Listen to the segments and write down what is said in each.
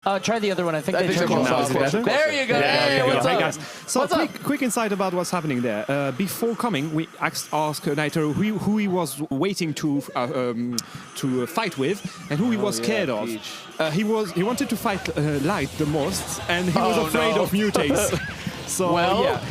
Try the other one. I think they turned closer. off. There you go. Hey, what's up? Hey guys. So quick insight about what's happening there. Before coming, we asked NaetorU who he was waiting to fight with and who he was scared of. He wanted to fight Light the most, and he was afraid of MuteAce. So yeah.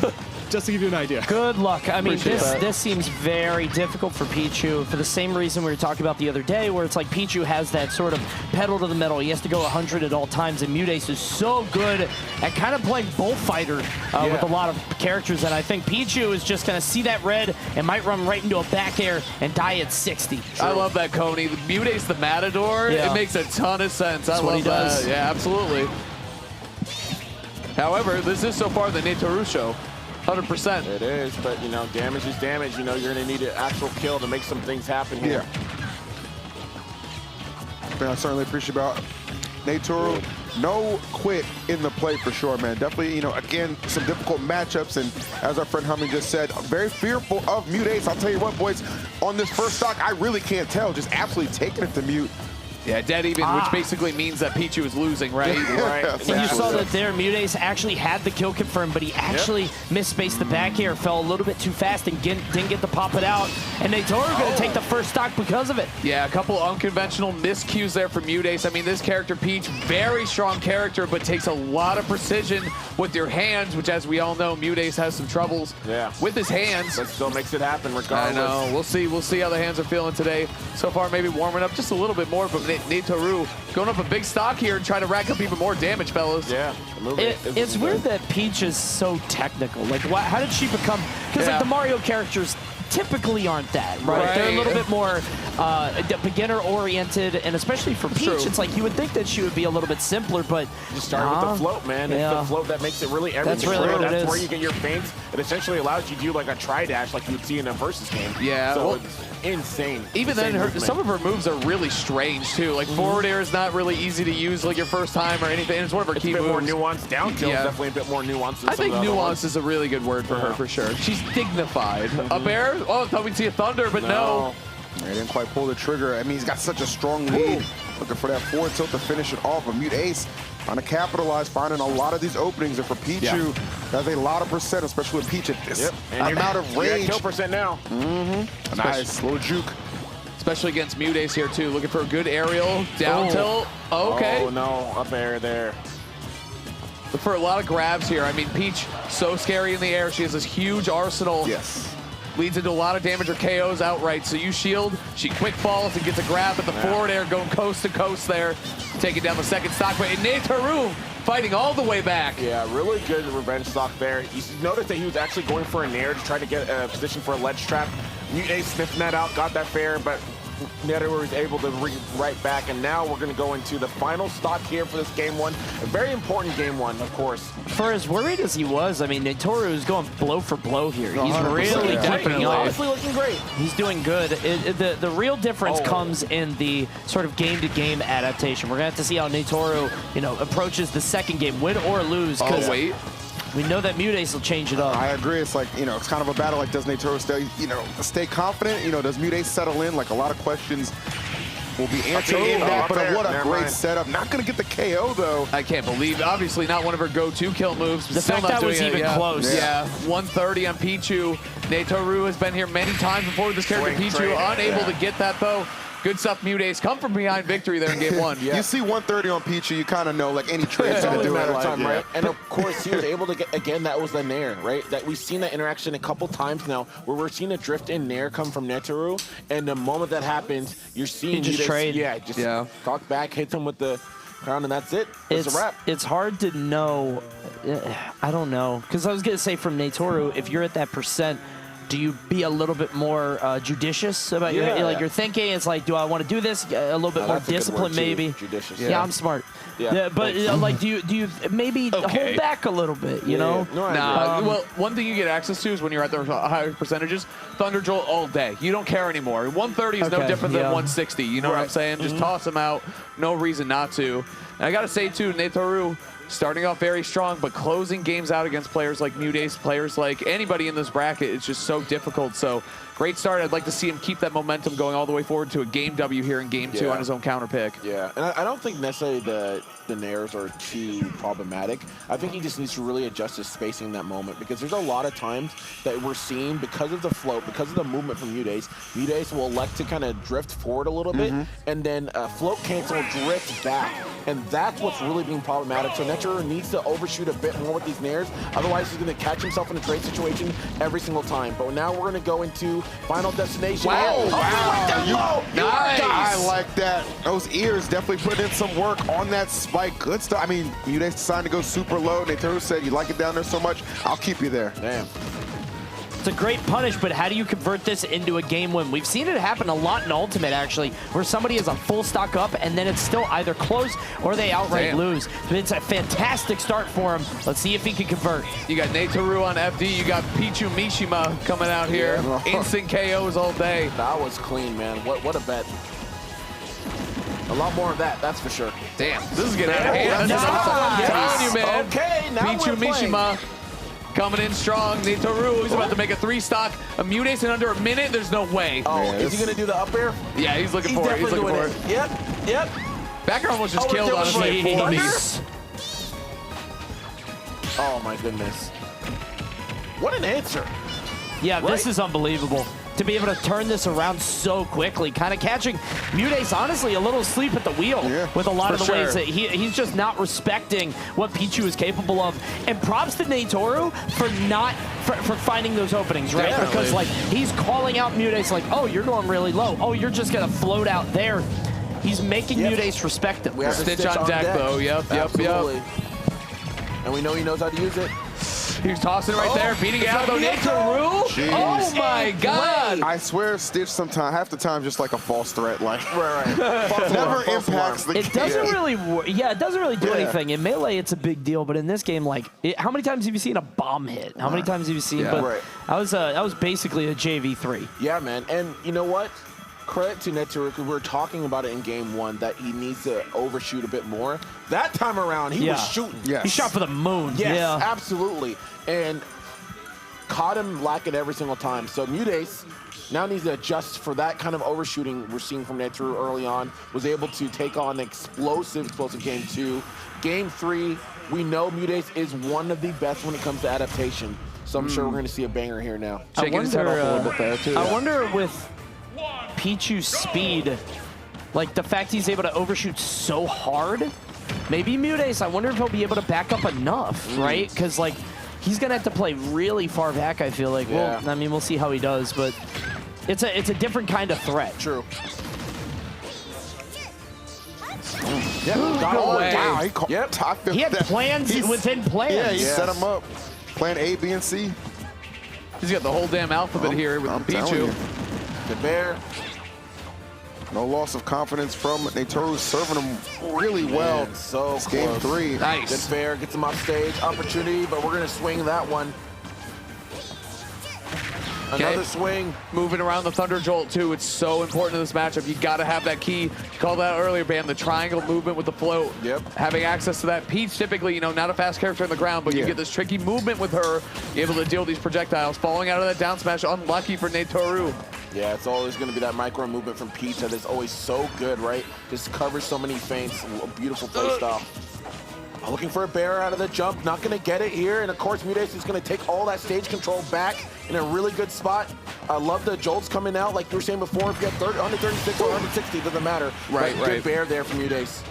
Just to give you an idea. Good luck. I mean, this seems very difficult for Pichu for the same reason we were talking about the other day, where it's like Pichu has that sort of pedal to the metal. He has to go 100 at all times, and MuteAce is so good at kind of playing bullfighter with a lot of characters, and I think Pichu is just going to see that red and might run right into a back air and die at 60. True. I love that, Coney. MuteAce the Matador, it makes a ton of sense. That's what he does. Yeah, absolutely. However, this is so far the NaetorU show. 100%. It is, but you know, damage is damage. You know, you're going to need an actual kill to make some things happen here. Man, I certainly appreciate about NaetorU. No quit in the play for sure, man. Definitely, you know, again, some difficult matchups, and as our friend Humming just said, very fearful of MuteAce. I'll tell you what, boys, on this first stock, I really can't tell. Just absolutely taking it to Mute. Yeah, dead even, which basically means that Pichu is losing, right? Right. And you saw that there, MuteAce actually had the kill confirmed, but he actually misspaced the back air, fell a little bit too fast, and didn't get to pop it out. And NaetorU going to take the first stock because of it. Yeah, a couple unconventional miscues there for MuteAce. I mean, this character, Peach, very strong character, but takes a lot of precision with your hands, which, as we all know, MuteAce has some troubles with his hands. But still makes it happen regardless. I know. We'll see how the hands are feeling today. So far, maybe warming up just a little bit more, but NaetorU going up a big stock here and trying to rack up even more damage, fellas. Yeah. It's weird that Peach is so technical. Like, how did she become? Because like the Mario characters typically aren't that, right? They're a little bit more beginner-oriented, and especially for Peach, it's like you would think that she would be a little bit simpler, but just start with the float, man. It's the float that makes it really everything. That's really what it is. That's where you get your feints. It essentially allows you to do like a tri-dash like you would see in a versus game. Yeah. So well, it's insane. Even then, some of her moves are really strange, too. Like, forward air is not really easy to use like your first time or anything. It's one of her key moves. It's a bit more nuanced. Down tilt is definitely a bit more nuanced. I think nuance is a really good word for her, for sure. She's dignified. Up air? Oh, I thought we'd see a thunder, but no. He didn't quite pull the trigger. I mean, he's got such a strong lead. Looking for that forward tilt to finish it off. But MuteAce trying to capitalize, finding a lot of these openings. And for Pichu, that's a lot of percent, especially with Peach at this amount of range. Kill percent now. Nice, little juke. Especially against MuteAce here, too. Looking for a good aerial, down tilt. Okay. Oh, no, up air there. Look for a lot of grabs here. I mean, Peach, so scary in the air. She has this huge arsenal. Yes. Leads into a lot of damage or KOs outright. So you shield, she quick falls and gets a grab at the forward air, going coast to coast there. Taking down the second stock. But NaetorU fighting all the way back. Yeah, really good revenge stock there. You notice that he was actually going for a nair to try to get a position for a ledge trap. MuteAce sniffed that out, got that fair, but NaetorU was able to bring right back, and now we're going to go into the final stock here for this game one. A very important game one, of course. For as worried as he was, I mean, NaetorU is going blow for blow here. He's really keeping up. Honestly looking great. He's doing good. The real difference comes in the sort of game-to-game adaptation. We're going to have to see how NaetorU, approaches the second game, win or lose. Oh, wait. We know that MuteAce will change it up. I agree. It's like, it's kind of a battle. Like, does NaetorU stay confident? Does MuteAce settle in? Like, a lot of questions will be answered in that, but what a great setup. Not going to get the KO, though. I can't believe, obviously not one of her go-to kill moves. The fact that was even close. Yeah, 130 on Pichu. NaetorU has been here many times before with this character. Pichu unable to get that, though. Good stuff, MuteAce. Come from behind victory there in game one. You see 130 on Pichu, you kind of know, like, any trade's going to do it. Right? And, of course, he was able to get, again, that was the nair, right? That we've seen that interaction a couple times now where we're seeing a drift in nair come from NaetorU, and the moment that happens, you're seeing just trade. Talk back, hit him with the crown, and that's it. It's a wrap. It's hard to know. I don't know. Because I was going to say from NaetorU, if you're at that percent, do you be a little bit more judicious about your thinking? It's like, do I want to do this? A little bit more disciplined, maybe. Judicious. Yeah, I'm smart. Yeah, but like, do you maybe hold back a little bit? You know? Nah. Well, one thing you get access to is when you're at the higher percentages, Thunder Jolt all day. You don't care anymore. 130 is no different than 160. You know what I'm saying? Just toss them out. No reason not to. And I gotta say too, NaetorU starting off very strong, but closing games out against players like MuteAce, players like anybody in this bracket, it's just so difficult. So great start. I'd like to see him keep that momentum going all the way forward to a game W here in game 2 on his own counter pick. Yeah, and I don't think necessarily the Nairs are too problematic. I think he just needs to really adjust his spacing in that moment, because there's a lot of times that we're seeing, because of the float, because of the movement from MuteAce will elect to kind of drift forward a little bit, and then float cancel drift back. And that's what's really being problematic. So NaetorU needs to overshoot a bit more with these Nairs. Otherwise, he's going to catch himself in a trade situation every single time. But now we're going to go into Final Destination. Wow. Nice. I like that. Those ears definitely put in some work on that spike. Good stuff. I mean, MuteAce decided to go super low. NaetorU said, you like it down there so much, I'll keep you there. Damn. It's a great punish, but how do you convert this into a game win? We've seen it happen a lot in Ultimate, actually, where somebody is a full stock up, and then it's still either close or they outright lose. But it's a fantastic start for him. Let's see if he can convert. You got NaetorU on FD. You got Pichu Mishima coming out here. Instant KOs all day. That was clean, man. What a bet. A lot more of that, that's for sure. Damn, this is getting out of hand. I'm telling you, man. Okay, now Pichu Mishima coming in strong. NaetorU, he's about to make a 3-stock. A MuteAce in under a minute. There's no way. Oh, is he going to do the up air? Yeah, he's looking for it. He's looking for it. Yep. Backer almost just killed, honestly. Oh, my goodness. What an answer. Yeah, this is unbelievable. To be able to turn this around so quickly, kind of catching MuteAce, honestly, a little asleep at the wheel with a lot of the ways that he's just not respecting what Pichu is capable of. And props to NaetorU for finding those openings, right? Definitely. Because like he's calling out MuteAce like, oh, you're going really low. Oh, you're just gonna float out there. He's making MuteAce respect him. We have Stitch on deck, though. Yep. And we know he knows how to use it. He's tossing right there, beating out though. NaetorU. Oh my God! I swear, Stitch sometimes, half the time, just like a false threat, like Right. never impacts the game. It doesn't really, it doesn't really do anything. In Melee, it's a big deal, but in this game, like, how many times have you seen a bomb hit? How many times have you seen? But I was basically a JV3. Yeah, man. And you know what? Credit to NaetorU, because we were talking about it in game 1 that he needs to overshoot a bit more. That time around, he was shooting. He shot for the moon. Yes, absolutely. And caught him lacking every single time. So MuteAce now needs to adjust for that kind of overshooting we're seeing from NaetorU early on. Was able to take on explosive game 2. Game 3, we know MuteAce is one of the best when it comes to adaptation. So I'm sure we're going to see a banger here now. Shaking his head off a little bit there, too. I wonder with Pichu's speed, like the fact he's able to overshoot so hard, maybe MuteAce, I wonder if he'll be able to back up enough, right? Because like he's gonna have to play really far back, I feel like. Well, I mean, we'll see how he does, but it's a different kind of threat. True. Wow, He had plans within plans. Yeah, he set him up. Plan A, B, and C. He's got the whole damn alphabet here with Pichu. The bear. No loss of confidence from NaetorU, serving him really well. Man, so it's game 3. Nice. Good fair, gets him off stage, opportunity, but we're gonna swing that one. Another swing. Moving around the Thunder Jolt, too. It's so important in this matchup. You got to have that key. You called that earlier, Bam, the triangle movement with the float. Yep. Having access to that. Peach, typically, you know, not a fast character on the ground, but you get this tricky movement with her. You're able to deal with these projectiles. Falling out of that down smash, unlucky for NaetorU. Yeah, it's always going to be that micro movement from Peach that is always so good, right? Just covers so many feints. A beautiful play style. Looking for a bear out of the jump, not going to get it here. And of course, MuteAce is going to take all that stage control back in a really good spot. I love the jolts coming out, like you were saying before. If you have 136 or 160, doesn't matter. Right. Good bear there from MuteAce.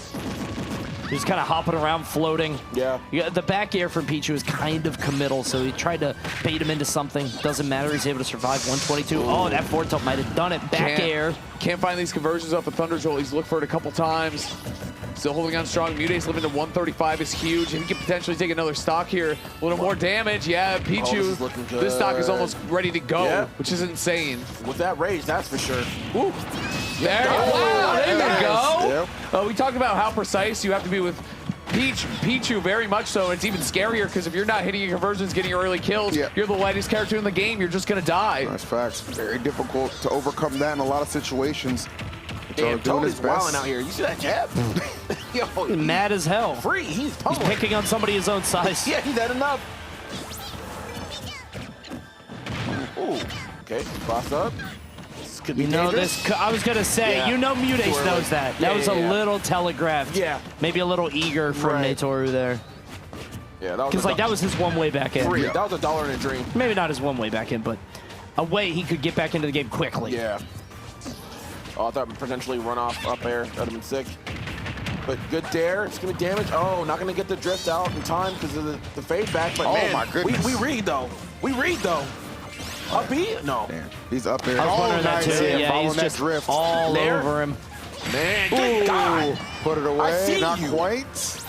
He's kind of hopping around, floating. Yeah. The back air from Pichu is kind of committal, so he tried to bait him into something. Doesn't matter. He's able to survive 122. Oh, that forward tilt might have done it. Back air. Can't find these conversions off of Thunder Jolt. He's looked for it a couple times. Still holding on strong. MuteAce living to 135 is huge. He can potentially take another stock here. A little more damage. Yeah, Pichu. This stock is almost ready to go, which is insane. With that rage, that's for sure. Ooh. There you go. Yep. We talked about how precise you have to be with Pichu, very much so. It's even scarier because if you're not hitting your conversions, getting your early kills, you're the lightest character in the game. You're just going to die. That's facts. Very difficult to overcome that in a lot of situations. Damn, Tony's wilding out here. You see that jab? He's mad as hell. Free. He's He's picking on somebody his own size. Yeah, he's had enough. Ooh. Okay, cross up. This could be dangerous. I was going to say, you know MuteAce knows that. That was a little telegraphed. Yeah. Maybe a little eager from NaetorU there. Yeah, that was Because, like, that was his one way back in. free. That was $1 in a dream. Maybe not his one way back in, but a way he could get back into the game quickly. Yeah. Oh, I thought potentially run off up air. That would have been sick. But good dare. It's going to be damage. Oh, not going to get the drift out in time because of the fade back. But man, my goodness. We read, though. We read, though. Up B? No. Damn. He's up there. I was wondering that too. Yeah, he's just drift. all There. over him. Man, good God. Put it away. I see Not you. quite.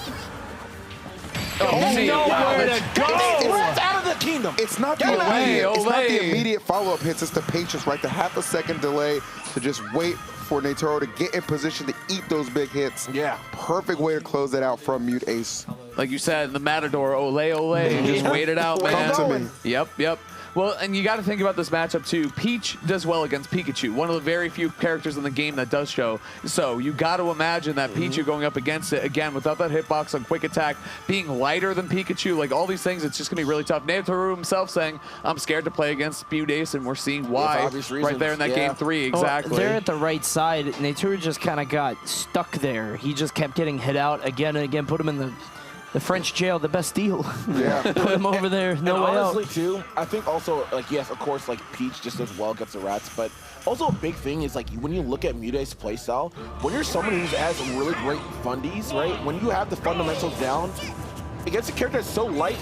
Nowhere to go. It's out of the kingdom. It's not the Get out of immediate. here. It's not the Olay. immediate follow-up hits. It's the patience, right? The half a second delay to just wait for NaetorU to get in position to eat those big hits. Yeah. Perfect way to close that out from MuteAce. Like you said, the Matador, ole, just wait it out, man. Come to me. Yep. Well, and you got to think about this matchup too. Peach does well against Pikachu, one of the very few characters in the game that does show. So you got to imagine that Pichu going up against it, again, without that hitbox on quick attack, being lighter than Pikachu, like all these things, it's just going to be really tough. NaetorU himself saying, I'm scared to play against MuteAce, and we're seeing why right there in that game 3, exactly. Well, they're at the right side. NaetorU just kind of got stuck there. He just kept getting hit out again and again, put him in the French jail, the best deal. Yeah. Put him over there, no way honestly, out. too, I think also, like, yes, of course, like, Peach just does well against the rats, but also a big thing is, like, when you look at MuteAce's playstyle, when you're someone who has really great fundies, right, when you have the fundamentals down, against a character that's so light,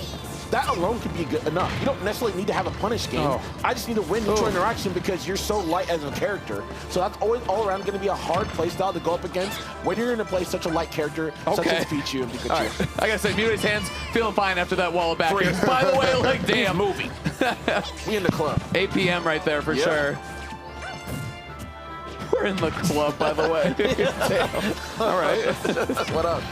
that alone could be good enough. You don't necessarily need to have a punish game. I just need to win neutral interaction because you're so light as a character. So that's always all around going to be a hard playstyle to go up against when you're going to play such a light character such as Pichu and Pikachu. All right. I gotta say, MuteAce's hands feeling fine after that wall of back airs. By the way, like, damn. Movie. We in the club. 8 p.m. right there for sure. We're in the club, by the way. All right. What up?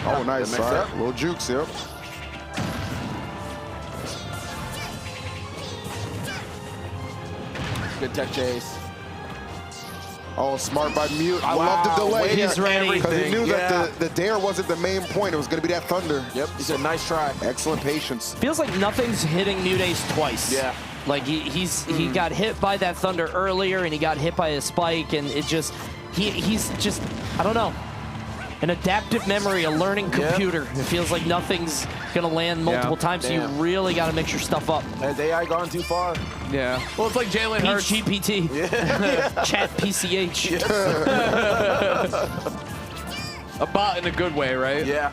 Oh, nice. Mix All right. up. Little jukes, yep. Good tech chase. Oh, smart by Mute. I love the delay. He's ready. Because he knew that the dare wasn't the main point. It was going to be that thunder. Yep, he said nice try. Excellent patience. Feels like nothing's hitting MuteAce twice. Yeah. Like he got hit by that thunder earlier, and he got hit by a spike, and it just he's just, I don't know, an adaptive memory, a learning computer. It feels like nothing's gonna land multiple times, so you really got to mix your stuff up. Has AI gone too far? Yeah. Well, it's like Jalen Hurts. Peach GPT, Chat PCH. A bot in a good way, right? Yeah.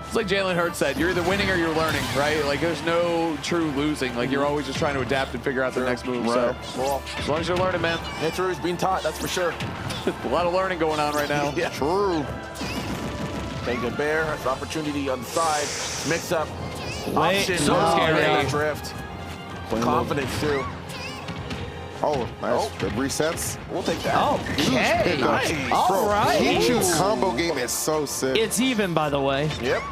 It's like Jalen Hurts said, you're either winning or you're learning, right? Like, there's no true losing. Like, you're always just trying to adapt and figure out the next move. Right. So, Well, as long as you're learning, man. NaetorU's being taught, that's for sure. A lot of learning going on right now. Yeah. True. Take a bear, that's an opportunity on the side. Mix up. Option. so scary. Drift. Confidence, too. Oh, nice. Good resets. We'll take that. Okay. Nice. All right. Pichu's combo game is so sick. It's even, by the way. Yep.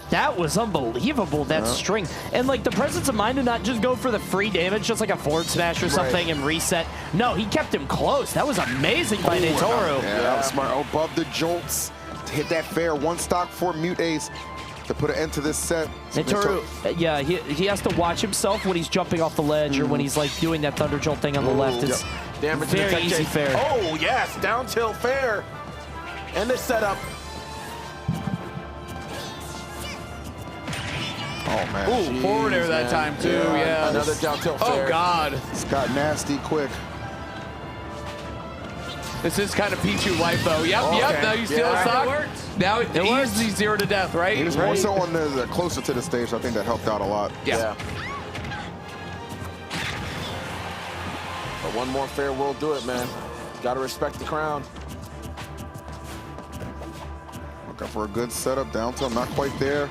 That was unbelievable, that string. And, like, the presence of mind to not just go for the free damage, just like a forward smash or something, and reset. No, he kept him close. That was amazing by NaetorU. Yeah, that was smart. Above the jolts to hit that fair. One stock for MuteAce to put an end to this set. NaetorU, yeah, he has to watch himself when he's jumping off the ledge or when he's, like, doing that thunder jolt thing on the left. It's Damage to the very tech easy chase. fair. Oh, yes. Down tilt fair. And the setup. Oh, man. Ooh, forward air that time, too. Yeah. Another down tilt fair. Oh, God. It's got nasty quick. This is kind of Pichu life, though. Yep. Now you steal a stock. Now it easily 0 to death, right? He was more so on the closer to the stage, so I think that helped out a lot. Yeah. But one more fair will do it, man. Got to respect the crown. Looking for a good setup. Down tilt, not quite there.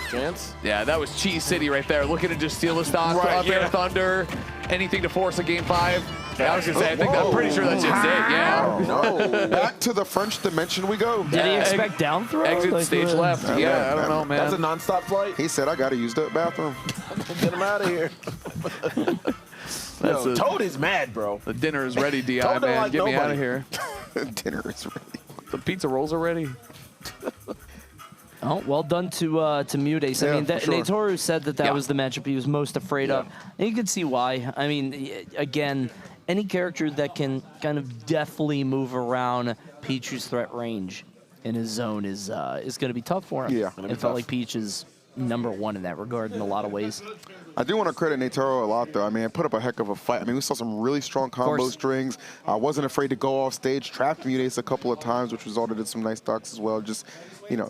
Chance? Yeah, that was Cheese City right there. Looking to just steal a stock, up air thunder, anything to force a game 5. I was gonna say, I'm pretty sure that's just it. Yeah. No. Back to the French dimension we go. Did he expect down throw? Exit stage left. Yeah, I don't know, man. That's a non-stop flight. He said, I got to use the bathroom. Get him out of here. Yo, Toad is mad, bro. The dinner is ready, DI, Toad don't man. like Get me out of nobody. here. Dinner is ready. The pizza rolls are ready. Oh, well done to MuteAce. Yeah, I mean, for sure. NaetorU said that was the matchup he was most afraid of. And you can see why. I mean, again, any character that can kind of deftly move around Pichu's threat range in his zone is going to be tough for him. Yeah. It felt like Peach is #1 in that regard in a lot of ways. I do want to credit NaetorU a lot, though. I mean, it put up a heck of a fight. I mean, we saw some really strong combo strings. I wasn't afraid to go off stage, trapped MuteAce a couple of times, which resulted in some nice stocks as well. Just,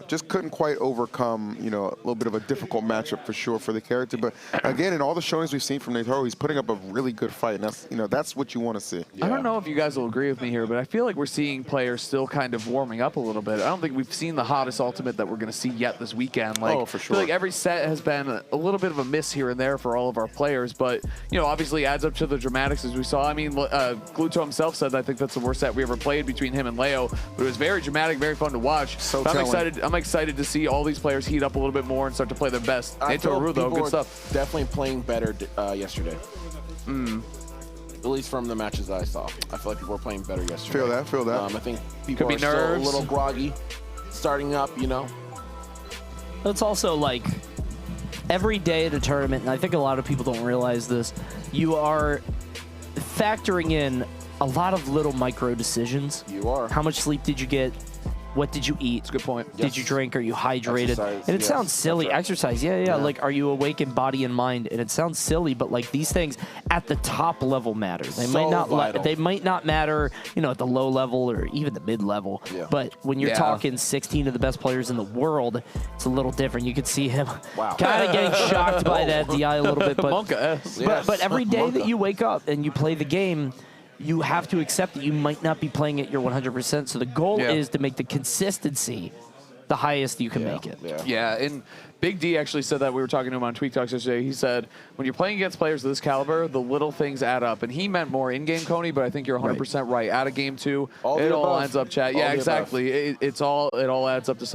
just couldn't quite overcome, a little bit of a difficult matchup for sure for the character. But again, in all the showings we've seen from NaetorU, he's putting up a really good fight, and that's, that's what you want to see. I don't know if you guys will agree with me here, but I feel like we're seeing players still kind of warming up a little bit. I don't think we've seen the hottest ultimate that we're going to see yet this weekend. Like, for I sure. feel like every set has been a little bit of a miss here and there for all of our players, but, obviously adds up to the dramatics as we saw. I mean, Gluto himself said, I think that's the worst set we ever played between him and Leo, but it was very dramatic, very fun to watch. So I'm excited to see all these players heat up a little bit more and start to play their best. NaetorU, though, good stuff. Definitely playing better yesterday. At least from the matches that I saw. I feel like people were playing better yesterday. Feel that. I think people Could are be still a nerves. little groggy, starting up, It's also like every day at a tournament, and I think a lot of people don't realize this, you are factoring in a lot of little micro decisions. You are. How much sleep did you get? What did you eat? That's a good point. Did you drink? Are you hydrated? Exercise, And it yes, sounds silly. that's right. Exercise, yeah. Like, are you awake in body and mind? And it sounds silly, but like these things at the top level matter. They So might not. vital. They might not matter, at the low level or even the mid level. Yeah. But when you're talking 16 of the best players in the world, it's a little different. You could see him kind of getting shocked by that DI a little bit. But Monka S. but every day that you wake up and you play the game, you have to accept that you might not be playing at your 100%. So the goal is to make the consistency the highest you can make it. Yeah, and Big D actually said that. We were talking to him on Tweak Talks yesterday. He said, when you're playing against players of this caliber, the little things add up. And he meant more in-game, Coney, but I think you're 100% right. Out of game two, it all ends up chat. Yeah, exactly. It all adds up to something.